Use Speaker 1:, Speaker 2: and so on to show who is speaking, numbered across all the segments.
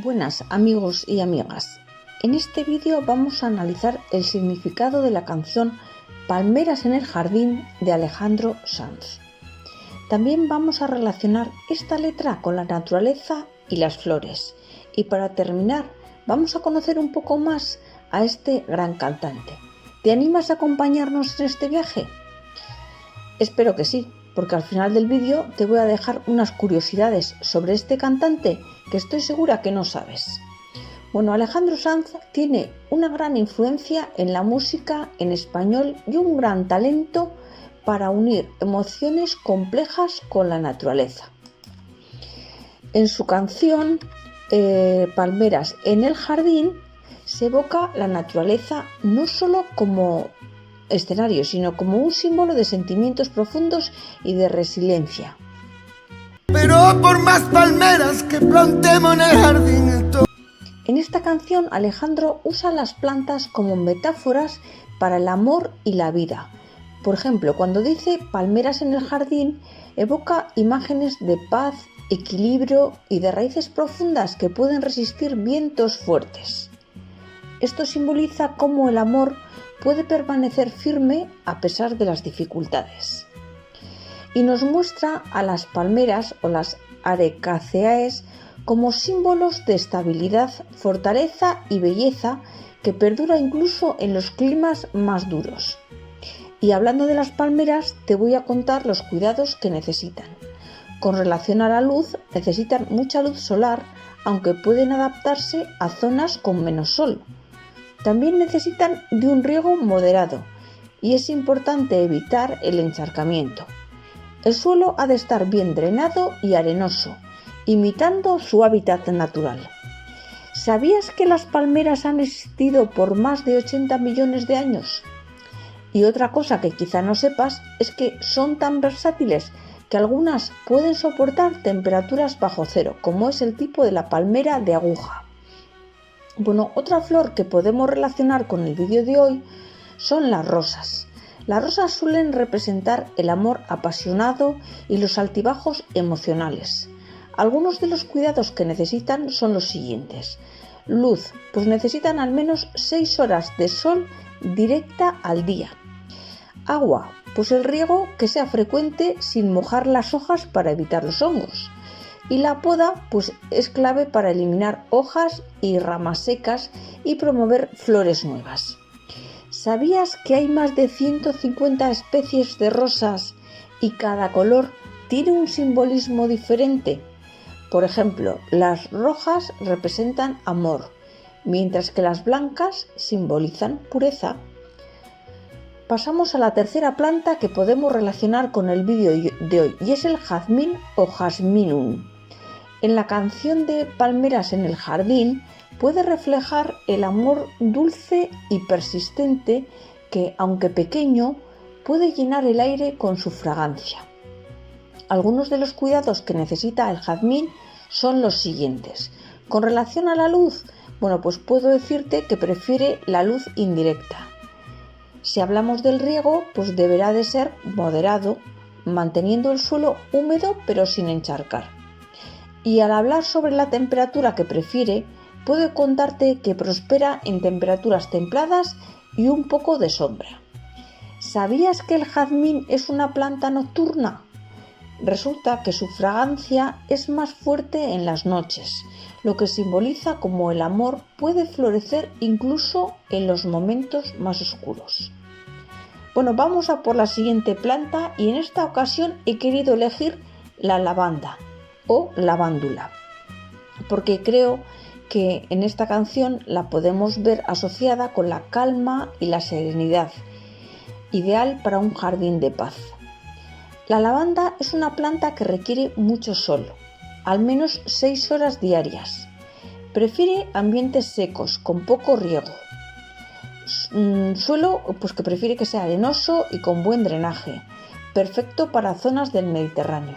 Speaker 1: Buenas amigos y amigas, en este vídeo vamos a analizar el significado de la canción Palmeras en el jardín de Alejandro Sanz. También vamos a relacionar esta letra con la naturaleza y las flores. Y para terminar, vamos a conocer un poco más a este gran cantante. ¿Te animas a acompañarnos en este viaje? Espero que sí, porque al final del vídeo te voy a dejar unas curiosidades sobre este cantante que estoy segura que no sabes. Bueno, Alejandro Sanz tiene una gran influencia en la música en español y un gran talento para unir emociones complejas con la naturaleza. En su canción Palmeras en el jardín se evoca la naturaleza no solo como escenario, sino como un símbolo de sentimientos profundos y de resiliencia.
Speaker 2: Pero por más palmeras que plantemos en el jardín.
Speaker 1: En esta canción Alejandro usa las plantas como metáforas para el amor y la vida. Por ejemplo, cuando dice palmeras en el jardín, evoca imágenes de paz, equilibrio y de raíces profundas que pueden resistir vientos fuertes. Esto simboliza cómo el amor puede permanecer firme a pesar de las dificultades. Y nos muestra a las palmeras o las Arecaceae como símbolos de estabilidad, fortaleza y belleza que perdura incluso en los climas más duros. Y hablando de las palmeras, te voy a contar los cuidados que necesitan. Con relación a la luz, necesitan mucha luz solar, aunque pueden adaptarse a zonas con menos sol. También necesitan de un riego moderado y es importante evitar el encharcamiento. El suelo ha de estar bien drenado y arenoso, imitando su hábitat natural. ¿Sabías que las palmeras han existido por más de 80 millones de años? Y otra cosa que quizá no sepas es que son tan versátiles que algunas pueden soportar temperaturas bajo cero, como es el tipo de la palmera de aguja. Bueno, otra flor que podemos relacionar con el vídeo de hoy son las rosas. Las rosas suelen representar el amor apasionado y los altibajos emocionales. Algunos de los cuidados que necesitan son los siguientes. Luz, pues necesitan al menos 6 horas de sol directa al día. Agua, pues el riego que sea frecuente sin mojar las hojas para evitar los hongos. Y la poda pues es clave para eliminar hojas y ramas secas y promover flores nuevas. ¿Sabías que hay más de 150 especies de rosas y cada color tiene un simbolismo diferente? Por ejemplo, las rojas representan amor, mientras que las blancas simbolizan pureza. Pasamos a la tercera planta que podemos relacionar con el vídeo de hoy y es el jazmín o jasminum. En la canción de Palmeras en el jardín puede reflejar el amor dulce y persistente que, aunque pequeño, puede llenar el aire con su fragancia. Algunos de los cuidados que necesita el jazmín son los siguientes. Con relación a la luz, pues puedo decirte que prefiere la luz indirecta. Si hablamos del riego, pues deberá de ser moderado, manteniendo el suelo húmedo pero sin encharcar. Y al hablar sobre la temperatura que prefiere, puedo contarte que prospera en temperaturas templadas y un poco de sombra. ¿Sabías que el jazmín es una planta nocturna? Resulta que su fragancia es más fuerte en las noches, lo que simboliza cómo el amor puede florecer incluso en los momentos más oscuros. Vamos a por la siguiente planta y en esta ocasión he querido elegir la lavanda o lavándula, porque creo que en esta canción la podemos ver asociada con la calma y la serenidad, ideal para un jardín de paz. La lavanda es una planta que requiere mucho sol, al menos 6 horas diarias. Prefiere ambientes secos, con poco riego. Suelo que prefiere que sea arenoso y con buen drenaje, perfecto para zonas del Mediterráneo.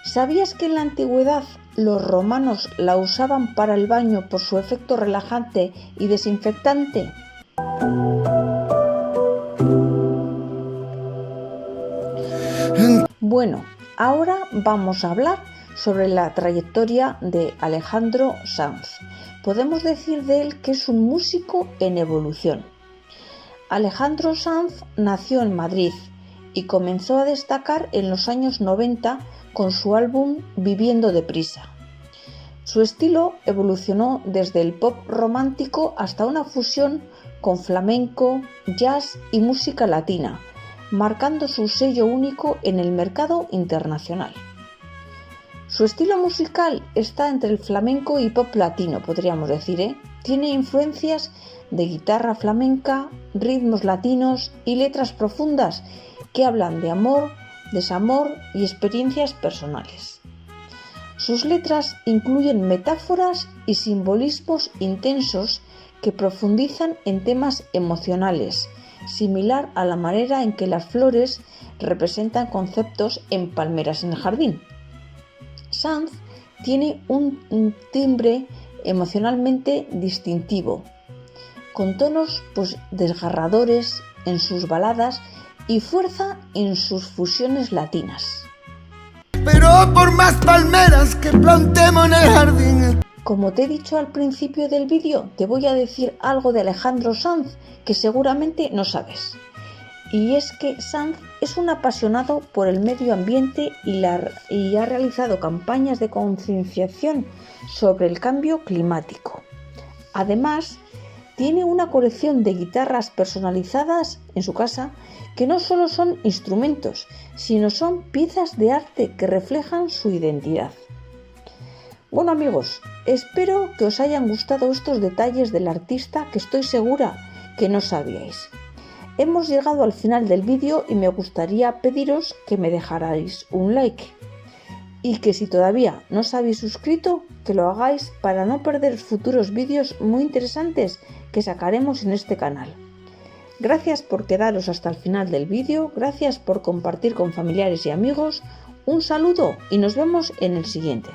Speaker 1: ¿Sabías que en la antigüedad los romanos la usaban para el baño por su efecto relajante y desinfectante? Bueno, ahora vamos a hablar sobre la trayectoria de Alejandro Sanz. Podemos decir de él que es un músico en evolución. Alejandro Sanz nació en Madrid y comenzó a destacar en los años 90 con su álbum Viviendo deprisa. Su estilo evolucionó desde el pop romántico hasta una fusión con flamenco, jazz y música latina, marcando su sello único en el mercado internacional. Su estilo musical está entre el flamenco y pop latino, podríamos decir, Tiene influencias de guitarra flamenca, ritmos latinos y letras profundas que hablan de amor, desamor y experiencias personales. Sus letras incluyen metáforas y simbolismos intensos que profundizan en temas emocionales, similar a la manera en que las flores representan conceptos en Palmeras en el jardín. Sanz tiene un timbre emocionalmente distintivo, con tonos desgarradores en sus baladas y fuerza en sus fusiones latinas.
Speaker 2: Pero por más palmeras que plantemos en el jardín.
Speaker 1: Como te he dicho al principio del vídeo, te voy a decir algo de Alejandro Sanz que seguramente no sabes. Y es que Sanz es un apasionado por el medio ambiente y ha realizado campañas de concienciación sobre el cambio climático. Además, tiene una colección de guitarras personalizadas en su casa que no solo son instrumentos, sino son piezas de arte que reflejan su identidad. Bueno amigos, espero que os hayan gustado estos detalles del artista que estoy segura que no sabíais. Hemos llegado al final del vídeo y me gustaría pediros que me dejarais un like y que si todavía no os habéis suscrito, que lo hagáis para no perder futuros vídeos muy interesantes que sacaremos en este canal. Gracias por quedaros hasta el final del vídeo, gracias por compartir con familiares y amigos, un saludo y nos vemos en el siguiente.